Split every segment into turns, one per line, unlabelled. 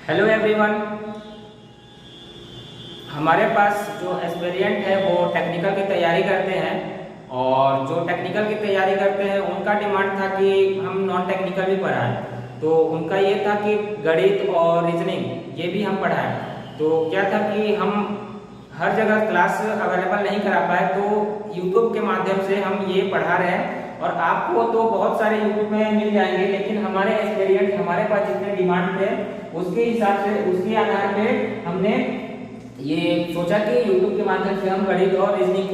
Hello everyone. हमारे पास जो aspirant है वो टेक्निकल की तैयारी करते हैं और जो टेक्निकल की तैयारी करते हैं उनका डिमांड था कि हम नॉन टेक्निकल भी पढ़ाएं। तो उनका ये था कि गणित और रीजनिंग ये भी हम पढ़ाएं। तो क्या था कि हम हर जगह क्लास अवेलेबल नहीं करा पाए, तो यूट्यूब के माध्यम से हम ये पढ़ा रहे हैं और आपको तो बहुत सारे यूट्यूब में मिल जाएंगे, लेकिन हमारे एस्पिरेंट हमारे पास जितने डिमांड थे उसके हिसाब से उसके आधार पे हमने ये सोचा कि यूट्यूब के माध्यम से हम गणित और रीजनिंग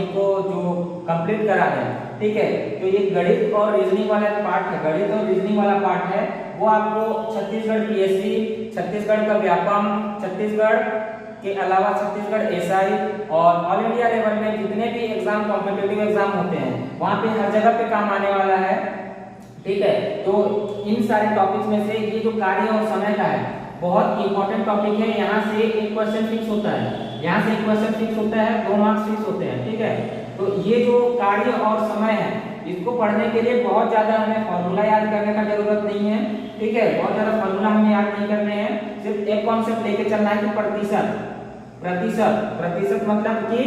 को जो कंप्लीट करा दें। ठीक है, तो ये गणित और रीजनिंग वाला पार्ट है, गणित और रीजनिंग वाला पार्ट है वो आपको छत्तीसगढ़ पीएससी, छत्तीसगढ़ का व्यापम, छत्तीसगढ़ के अलावा छत्तीसगढ़ एसआई और ऑल इंडिया लेवल में जितने भी एग्जाम कॉम्पिटिटिव एग्जाम होते हैं वहाँ पे हर जगह पे काम आने वाला है। ठीक है, तो इन सारे टॉपिक्स में से ये जो कार्य और समय का है बहुत इंपॉर्टेंट टॉपिक है। यहाँ से एक क्वेश्चन फिक्स होता है, यहाँ से एक क्वेश्चन फिक्स होता है, 2 मार्क्स फिक्स होते हैं। ठीक है, तो ये जो कार्य और समय है इसको पढ़ने के लिए बहुत ज्यादा हमें फॉर्मूला याद करने का जरूरत नहीं है। ठीक है, बहुत ज्यादा फॉर्मूला हमें याद नहीं करने हैं, सिर्फ एक कॉन्सेप्ट लेके चलना है कि प्रतिशत प्रतिशत प्रतिशत मतलब कि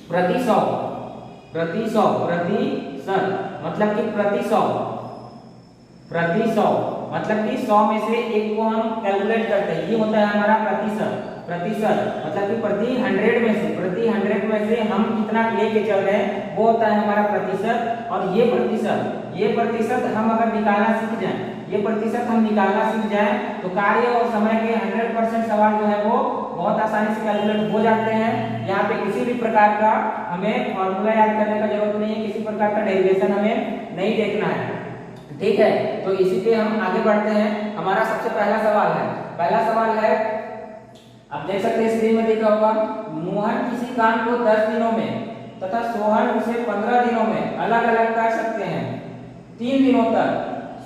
प्रति 100 प्रतिशत मतलब कि प्रति 100 मतलब कि 100 में से एक को हम कैलकुलेट करते हैं, ये होता है हमारा प्रतिशत। प्रतिशत मतलब कि प्रति 100 में से हम कितना लेके चल रहे हैं वो होता है हमारा प्रतिशत। और ये प्रतिशत हम अगर निकालना सीख जाएं, ये प्रतिशत हम निकालना सीख जाएं तो कार्य और समय के 100% सवाल जो है वो बहुत आसानी से कैलकुलेट हो जाते हैं। यहाँ पे किसी भी प्रकार का हमें फॉर्मूला याद करने का जरूरत नहीं है, किसी प्रकार का डेरिवेशन हमें नहीं देखना है। ठीक है, तो इसी पे हम आगे बढ़ते हैं। हमारा सबसे पहला सवाल है आप देख सकते हैं स्क्रीन में दिखा होगा, मोहन किसी काम को 10 दिनों में तथा सोहन उसे 15 दिनों में अलग अलग कर सकते हैं। 3 दिनों तक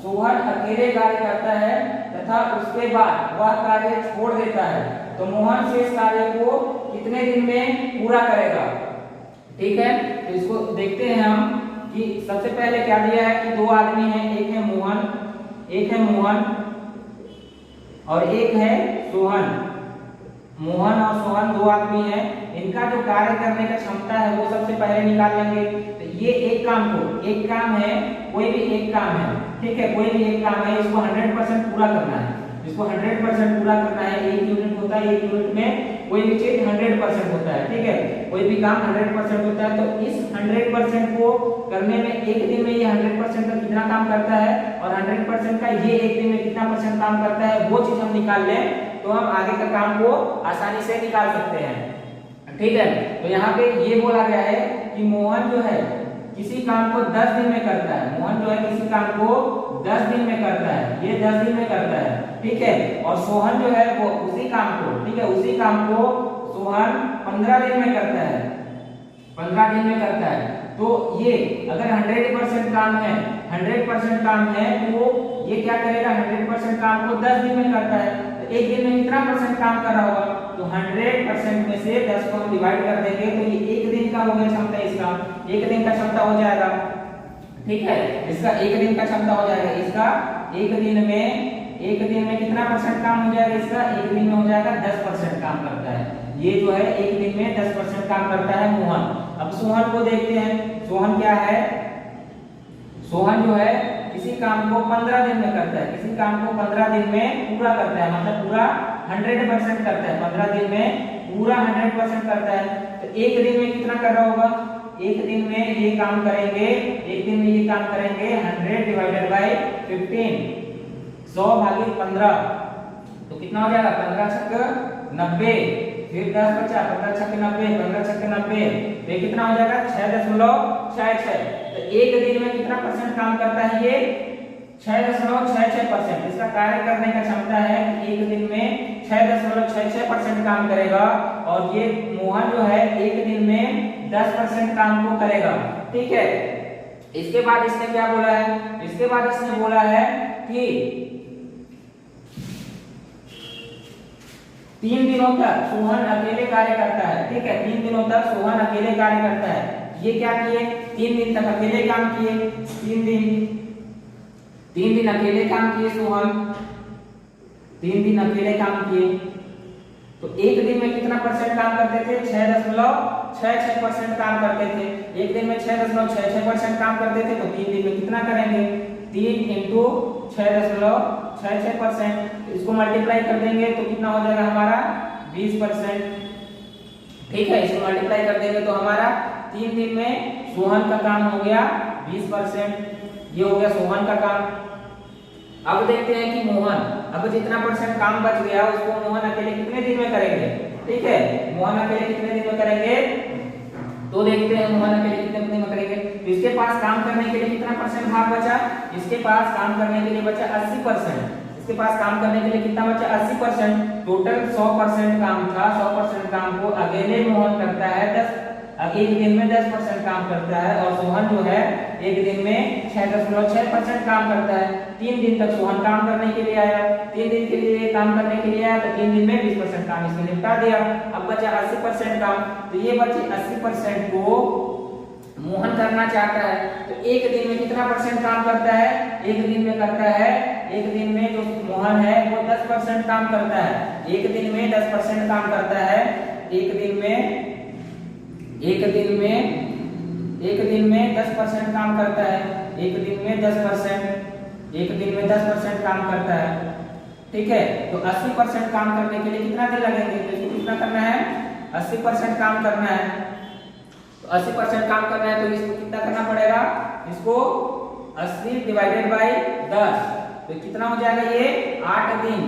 सोहन अकेले कार्य करता है तथा उसके बाद वह कार्य छोड़ देता है, तो मोहन शेष कार्य को कितने दिन में पूरा करेगा। ठीक है, तो इसको देखते हैं हम कि सबसे पहले क्या दिया है कि 2 आदमी हैं, एक है मोहन और एक है सोहन। मोहन और सोहन 2 आदमी हैं, इनका जो कार्य करने का क्षमता है वो सबसे पहले निकाल लेंगे। तो ये एक काम है, कोई भी एक काम है। ठीक है, कोई भी एक काम है, इसको 100% पूरा करना है, इसको 100% पूरा करना है। 1 यूनिट होता है, 1 यूनिट में कोई भी चीज 100% होता है। ठीक है, कोई भी काम 100% होता है, तो इस 100% को करने में एक दिन में ये 100% का कितना काम करता है और 100% का ये एक दिन में कितना परसेंट काम करता है वो चीज हम निकाल लें तो हम आगे का काम को आसानी से निकाल सकते हैं। ठीक है, तो यहाँ पे ये बोला गया है कि मोहन जो है किसी काम को 10 दिन में करता है, मोहन जो है किसी काम को 10 दिन में करता है, ये 10 दिन में करता है। ठीक है, और सोहन जो है वो उसी काम को, ठीक है, उसी काम को सोहन 15 दिन में करता है, 15 दिन में करता है। तो ये अगर 100% काम है, 100% काम है तो ये क्या करेगा, 100% काम को 10 दिन में करता है, तो एक दिन में कितना परसेंट काम कर रहा होगा, तो 100% में से 10 को हम डिवाइड कर देंगे तो ये एक दिन का हो गया क्षमता, इसका एक दिन का क्षमता हो जाएगा। ठीक है, इसका एक दिन का क्षमता हो जाएगा, इसका एक दिन में कितना परसेंट काम हो जाएगा, इसका एक दिन में हो जाएगा 10% काम करता है। ये जो है एक दिन में 10% काम करता है मोहन। अब सोहन को देखते हैं, सोहन क्या है, सोहन जो है किसी काम को 15 दिन में करता है, किसी काम को 15 दिन में पूरा करता है, मतलब पूरा 100% करता है, 15 दिन में पूरा 100% करता है। तो एक दिन में कितना कर रहा होगा, एक दिन में ये काम करेंगे, एक दिन में ये काम करेंगे 100 डिवाइडेड बाय 15, 100 भागित 15, तो कितना हो जाएगा, 15 छक्के 90, फिर 10 बचा, 15 छक्के 90, 15 छक्के 90, ये कितना हो जाएगा 6.66। तो एक दिन में कितना परसेंट काम करता है, ये 6.66%। इसका कार्य करने का क्षमता है कि एक दिन में 6.66% काम करेगा और ये मोहन जो है एक दिन में 10% काम को करेगा। ठीक है, इसके बाद इसने क्या बोला है, इसके बाद इसने बोला है कि 3 दिनों तक सोहन अकेले कार्य करता है। ठीक है, 3 दिनों तक सोहन अकेले कार्य करता है। ये क्या किए, 3 दिन तक अकेले काम किए, 3 दिन अकेले काम किए सोहन। 3 दिन अकेले काम किए तो एक दिन में कितना परसेंट काम करते थे? 6.66% काम करते थे। एक दिन में 6.66% काम करते थे तो 3 दिन में कितना करेंगे? 3 × 6.66%। इसको मल्टीप्लाई कर देंगे तो कितना हो जाएगा हमारा? 20%। ठीक है, इसको मल्टीप्लाई कर देंगे तो हमारा 3 दिन में सोहन का काम हो गया 20%। ये हो गया सोहन का काम। अब देखते हैं कि मोहन, अब जितना परसेंट काम बच गया उसको मोहन अकेले कितने दिन में करेंगे? ठीक है, मोहन अकेले कितने दिन में करेंगे? तो देखते हैं मोहन अकेले कितने दिन में करेंगे। तो इसके पास काम करने के लिए कितना परसेंट भाग बचा? इसके पास काम करने के लिए बचा 80%। इसके पास काम करने के लिए कितना बचा? 80%। टोटल 100% काम था। 100% काम को अकेले मोहन करता है एक दिन में 10% काम करता है और सोहन जो है एक दिन में 6.6% काम करता है। 3 दिन तक सोहन काम करने के लिए आया, 3 दिन के लिए काम करने के लिए आया तो 3 दिन में 20% काम इसने निपटा दिया। अब बचा 80% काम, तो ये बचे 80% को मोहन करना चाहता है तो एक दिन में कितना परसेंट काम करता है? एक दिन में करता है, एक दिन में जो मोहन है वो 10% काम करता है। एक दिन में 10% काम करता है। एक दिन में 10% काम करता है। एक दिन में 10%, एक दिन में 10% काम करता है। ठीक है, तो 80% काम करने के लिए कितना दिन लगेंगे? तो इसको कितना करना है? 80% काम करना है। तो 80% काम करना है तो इसको कितना करना पड़ेगा? इसको 80 / 10 तो कितना हो जाएगा? ये 8 दिन।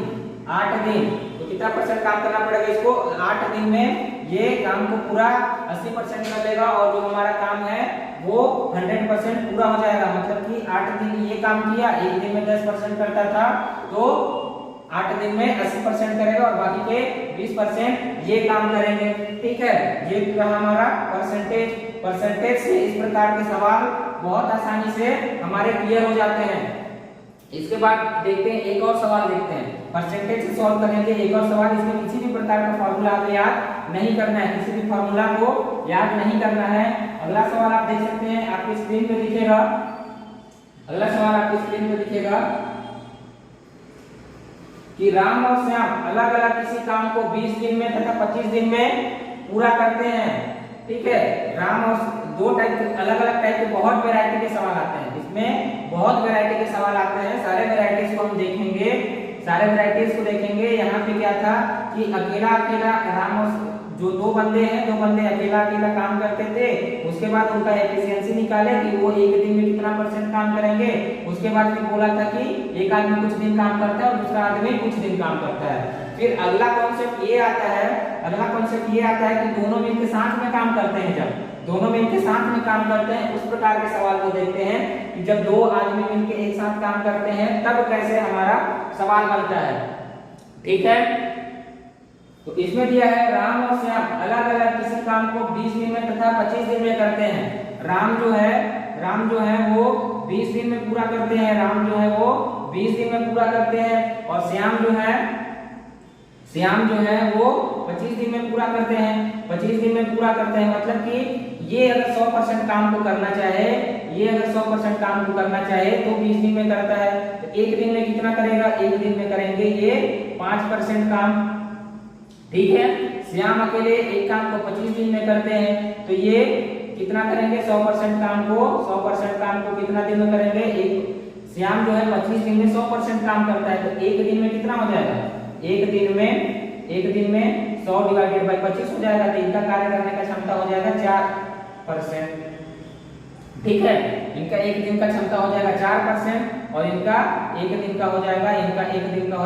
8 दिन तो कितना परसेंट काम करना पड़ेगा इसको? 8 दिन में ये काम को पूरा 80% कर लेगा और जो हमारा काम है वो 100% पूरा हो जाएगा। मतलब कि 8 दिन ये काम किया, एक दिन में 10% करता था तो 8 दिन में 80% करेगा और बाकी के 20% ये काम करेंगे। ठीक है, ये रहा हमारा परसेंटेज से इस प्रकार के सवाल बहुत आसानी से हमारे क्लियर हो जाते हैं। इसके बाद देखते हैं एक और सवाल देखते हैं। परसेंटेज से सॉल्व करने के एक और सवाल, इसमें किसी भी प्रकार का फॉर्मूला आपको याद नहीं करना है, किसी भी फॉर्मूला को याद नहीं करना है। अगला सवाल आप देख सकते हैं, आपकी स्क्रीन पे दिखेगा। अगला सवाल आपकी स्क्रीन पे दिखेगा कि राम और श्याम अलग अलग किसी काम को 20 दिन में तथा 25 दिन में पूरा करते हैं। ठीक है, राम और दो टाइप के अलग अलग टाइप के बहुत वैरायटी के सवाल आते हैं। इसमें बहुत वैरायटी के सवाल आते हैं। सारे वैरायटीज को हम देखेंगे, सारे वैरायटीज को देखेंगे। यहाँ पे क्या था कि अकेला राम और जो दो बंदे अकेला काम करते थे, उसके बाद उनका एफिशिएंसी निकाले कि वो एक दिन में कितना परसेंट काम करेंगे। उसके बाद फिर बोला था कि एक आदमी कुछ दिन काम करता है और दूसरा आदमी कुछ दिन काम करता है। फिर अगला कॉन्सेप्ट ये आता है कि दोनों मिलकर साथ में काम करते हैं। जब दोनों मिलकर साथ में काम करते हैं उस प्रकार के सवाल को देखते हैं कि जब दो आदमी मिलकर एक साथ काम करते हैं तब कैसे हमारा सवाल बनता है। ठीक है, तो इसमें दिया है राम और श्याम अलग अलग किसी काम को 20 दिन में तथा 25 दिन में करते हैं। राम जो है वो 20 दिन में पूरा करते हैं। राम जो है वो 20 दिन में पूरा करते हैं और श्याम जो है वो 25 दिन में पूरा करते हैं। 25 दिन में पूरा करते हैं मतलब कि ये अगर 100% काम को करना चाहे, तो 20 दिन में करता है। तो एक दिन में कितना करेगा? एक दिन में करेंगे ये 5% काम। ठीक है, श्याम अकेले एक काम को 25 दिन में करते हैं तो ये कितना करेंगे? 100% काम को कितना दिन में करेंगे? श्याम जो है 25 दिन में 100% काम करता है तो एक दिन में कितना हो जाएगा? एक दिन में 100 / 25 हो जाएगा। तो इनका कार्य करने का क्षमता हो जाएगा 4%। ठीक है, इनका एक दिन का क्षमता हो जाएगा 4% और इनका एक दिन का हो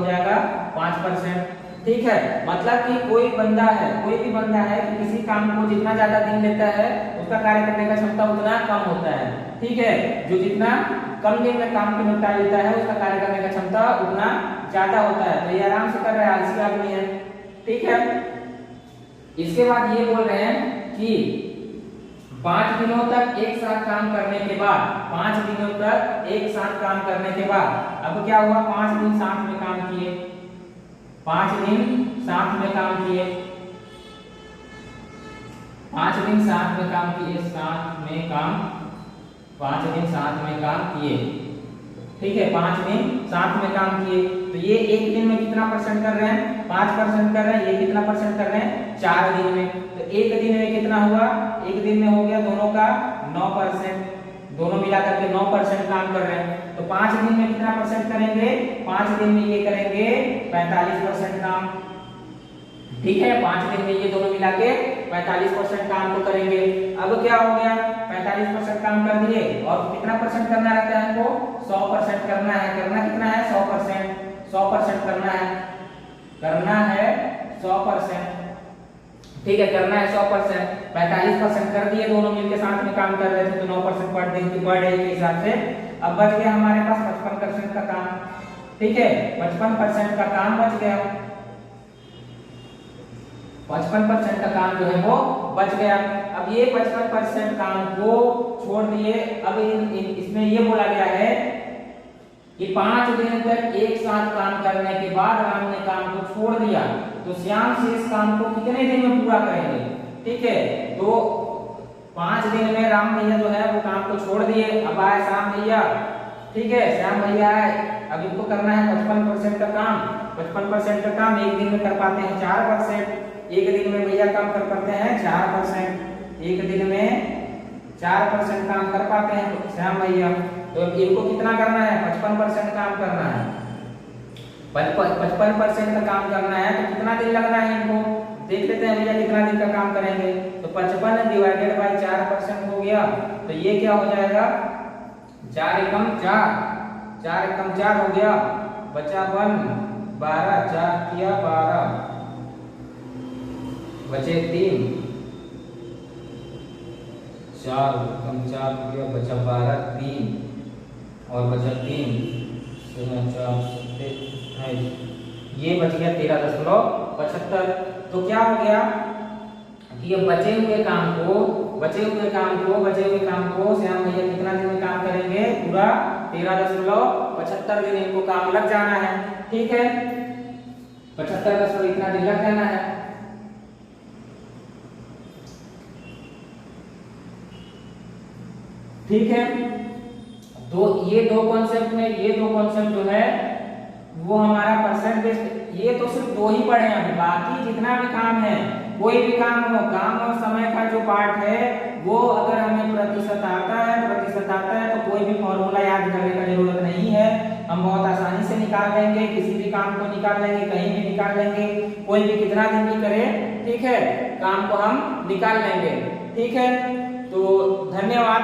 जाएगा 5%। ठीक है, मतलब कि कोई भी बंदा है कि किसी काम को जितना ज्यादा दिन लेता है उसका कार्य करने का क्षमता उतना कम होता है। ठीक है, जो जितना कम दिन में काम को निपटा लेता है उसका कार्य करने का क्षमता उतना ज्यादा होता है। तो ये आराम से कर रहा है, आलसी आदमी है। ठीक है, इसके बाद ये बोल रहे हैं कि 5 दिनों तक एक साथ काम करने के बाद अब क्या हुआ? 5 दिन साथ में काम किए, 5 दिन साथ में काम किए, ठीक है, 5 दिन साथ में काम किए, तो ये एक दिन में कितना परसेंट कर रहे हैं, 5% कर रहे हैं, ये कितना परसेंट कर रहे हैं, 4 दिन में, तो एक दिन में कितना हुआ, एक दिन में हो गया दोनों का 9%, दोनों मिलाकर के 9% काम कर रहे हैं, तो 5 दिन में कितना परसेंट करेंगे, 5 दिन में ये करेंगे 45% काम, ठीक है, 5 दिन में ये दोनों मिला के 45% काम को करेंगे। अब क्या हो गया, 45% काम कर दिए और कितना परसेंट करना रहता है हमको, 100% करना है, करना कितना है 100%, 100% करना है 100%, ठीक है, करना है 100%, 45% कर दिए, दोनों मिलके साथ में काम कर रहे थे, तो 9% पर डे के हिसाब से। अब बच गया हमारे पास 55% का काम, ठीक है, 55% का काम बच गया, 55% का काम जो है वो बच गया। अब ये 55% काम को छोड़ दिए, अब इसमें ये बोला गया है कि 5 दिन तक एक साथ काम करने के बाद राम ने काम को छोड़ दिया, तो श्याम शेष काम को कितने दिन में पूरा करेंगे, ठीक है, तो 5 दिन में राम भैया जो है वो काम को छोड़ दिए, अब आए श्याम भैया, ठीक है, श्याम भैया आए, अब इनको करना है 55% का काम, 55% का काम एक दिन में कर पाते हैं 4%, एक दिन में भैया काम कर पाते हैं 4%, एक दिन में 4% काम कर पाते हैं श्याम भैया, तो इनको कितना करना है, 55% काम करना है, 55% का काम करना है, तो कितना दिन लगना है इनको, देख लेते हैं भैया कितना दिन का काम करेंगे, तो 55 डिवाइडेड बाय 4% हो गया, तो ये क्या हो जाएगा, 4 एकम 4 हो गया, बचा 1 12, 4 किया 12, बचे 3, 4 कम 4 हो गया, बचा 12, 3 और बचा 3, 4 ये बच गया 13.75। तो क्या हो गया कि ये बचे हुए काम को श्याम भैया कितना दिन में काम करेंगे, पूरा 13.75 दिन इनको काम लग जाना है, ठीक है, 75 इतना दिन लग जाना है, ठीक है। तो ये दो कॉन्सेप्ट जो है वो हमारा परसेंट बेस्ड, ये तो सिर्फ 2 ही पढ़े हैं, बाकी जितना भी काम है, कोई भी काम और समय का जो पार्ट है वो अगर हमें प्रतिशत आता है तो कोई भी फॉर्मूला याद करने का जरूरत नहीं है, हम बहुत आसानी से निकाल लेंगे, किसी भी काम को निकाल लेंगे, कहीं भी निकाल लेंगे, कोई भी कितना दिन भी करे, ठीक है, काम को हम निकाल लेंगे, ठीक है। तो धन्यवाद।